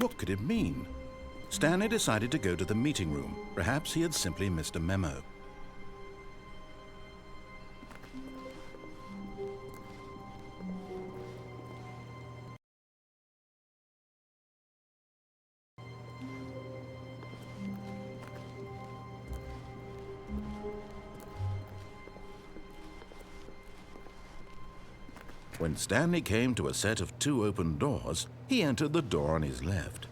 What could it mean? Stanley decided to go to the meeting room. Perhaps he had simply missed a memo. When Stanley came to a set of 2 open doors, he entered the door on his left.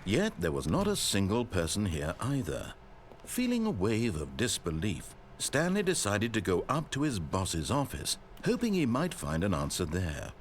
Yet there was not a single person here either. Feeling a wave of disbelief, Stanley decided to go up to his boss's office, hoping he might find an answer there.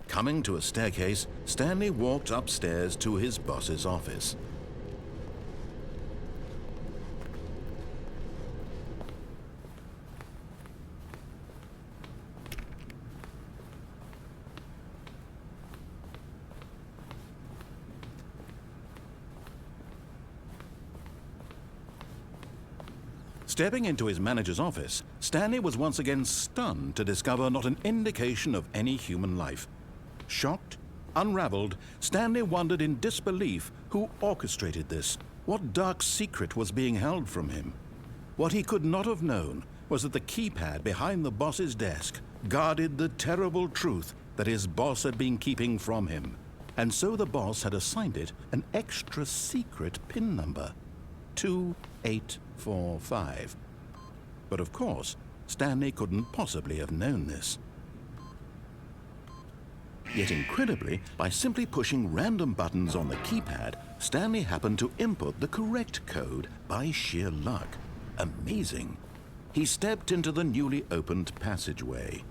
Coming to a staircase, Stanley walked upstairs to his boss's office. Stepping into his manager's office, Stanley was once again stunned to discover not an indication of any human life. Shocked, unraveled, Stanley wondered in disbelief who orchestrated this, what dark secret was being held from him. What he could not have known was that the keypad behind the boss's desk guarded the terrible truth that his boss had been keeping from him. And so the boss had assigned it an extra secret PIN number, 2845. But of course, Stanley couldn't possibly have known this. Yet incredibly, by simply pushing random buttons on the keypad, Stanley happened to input the correct code by sheer luck. Amazing. He stepped into the newly opened passageway.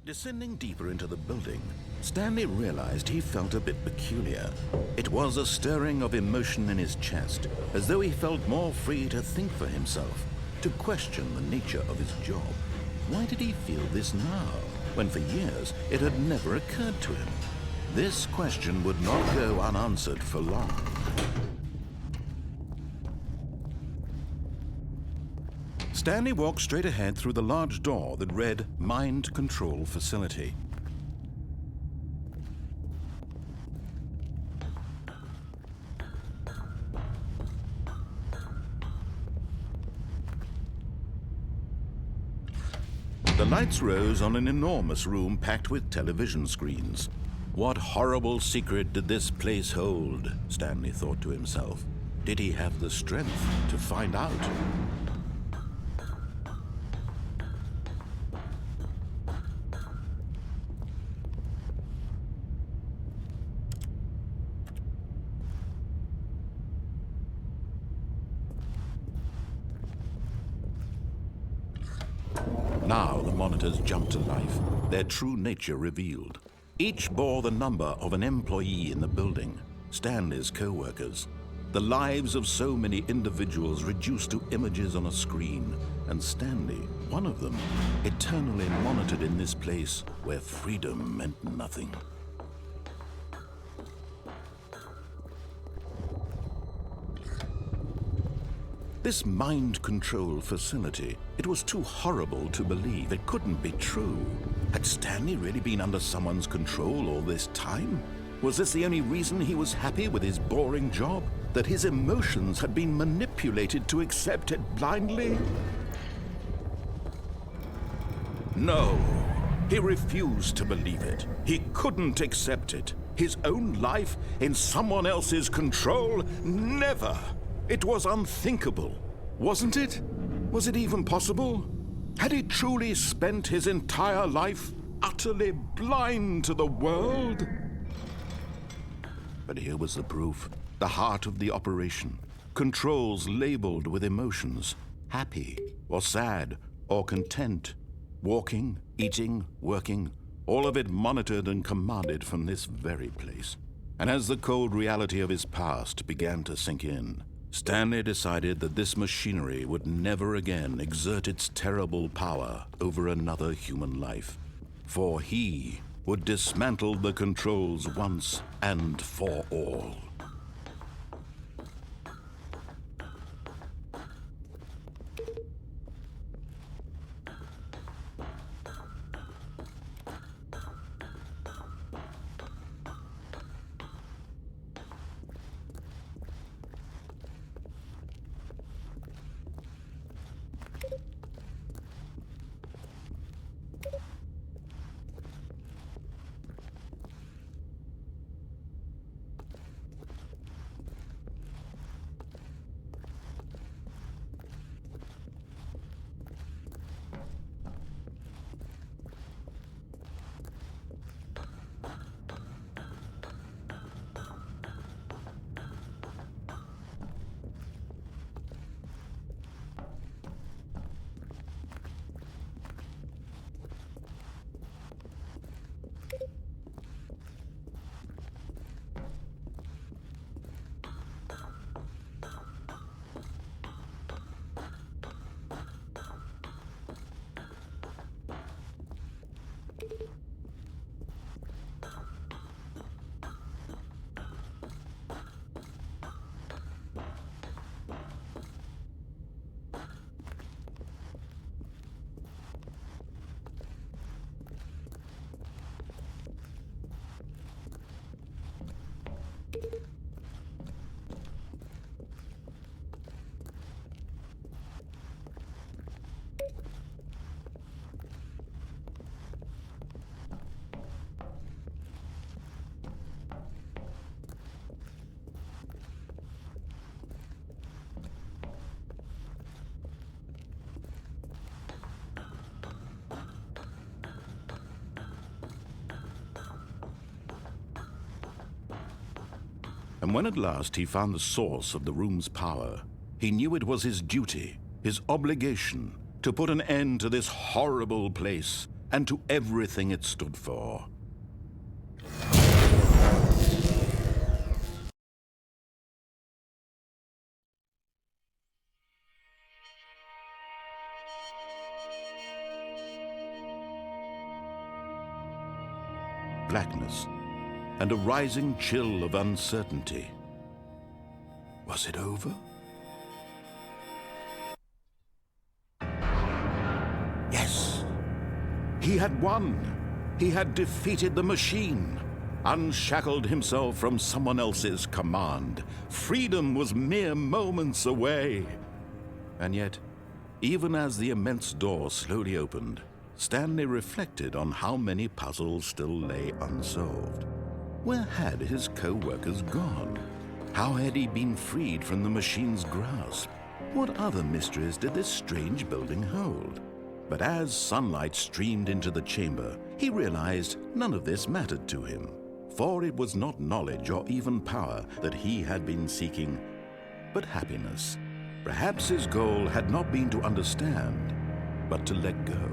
Descending deeper into the building, Stanley realized he felt a bit peculiar. It was a stirring of emotion in his chest, as though he felt more free to think for himself, to question the nature of his job. Why did he feel this now, when for years it had never occurred to him? This question would not go unanswered for long. Stanley walked straight ahead through the large door that read Mind Control Facility. The lights rose on an enormous room packed with television screens. What horrible secret did this place hold? Stanley thought to himself. Did he have the strength to find out? Now the monitors jumped to life, their true nature revealed. Each bore the number of an employee in the building, Stanley's co-workers. The lives of so many individuals reduced to images on a screen, and Stanley, one of them, eternally monitored in this place where freedom meant nothing. This mind control facility, it was too horrible to believe. It couldn't be true. Had Stanley really been under someone's control all this time? Was this the only reason he was happy with his boring job? That his emotions had been manipulated to accept it blindly? No, he refused to believe it. He couldn't accept it. His own life in someone else's control? Never! It was unthinkable, wasn't it? Was it even possible? Had he truly spent his entire life utterly blind to the world? But here was the proof. The heart of the operation. Controls labeled with emotions. Happy, or sad, or content. Walking, eating, working. All of it monitored and commanded from this very place. And as the cold reality of his past began to sink in, Stanley decided that this machinery would never again exert its terrible power over another human life. For he would dismantle the controls once and for all. And when at last he found the source of the room's power, he knew it was his duty, his obligation, to put an end to this horrible place and to everything it stood for. Blackness and a rising chill of uncertainty. Was it over? Yes. He had won. He had defeated the machine, unshackled himself from someone else's command. Freedom was mere moments away. And yet, even as the immense door slowly opened, Stanley reflected on how many puzzles still lay unsolved. Where had his co-workers gone? How had he been freed from the machine's grasp? What other mysteries did this strange building hold? But as sunlight streamed into the chamber, he realized none of this mattered to him, for it was not knowledge or even power that he had been seeking, but happiness. Perhaps his goal had not been to understand, but to let go.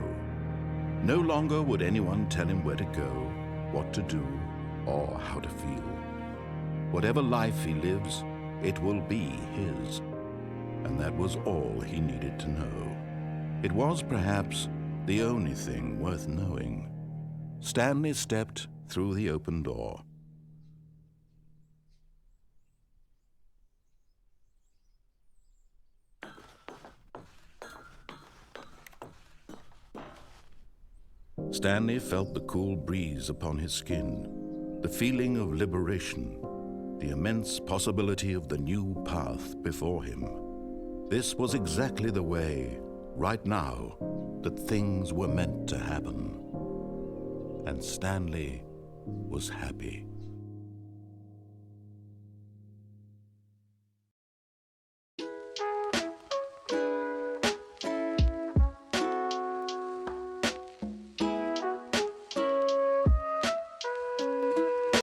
No longer would anyone tell him where to go. what to do or how to feel. Whatever life he lives, it will be his. And that was all he needed to know. It was perhaps the only thing worth knowing. Stanley stepped through the open door. Stanley felt the cool breeze upon his skin, the feeling of liberation, the immense possibility of the new path before him. This was exactly the way, right now, that things were meant to happen. And Stanley was happy.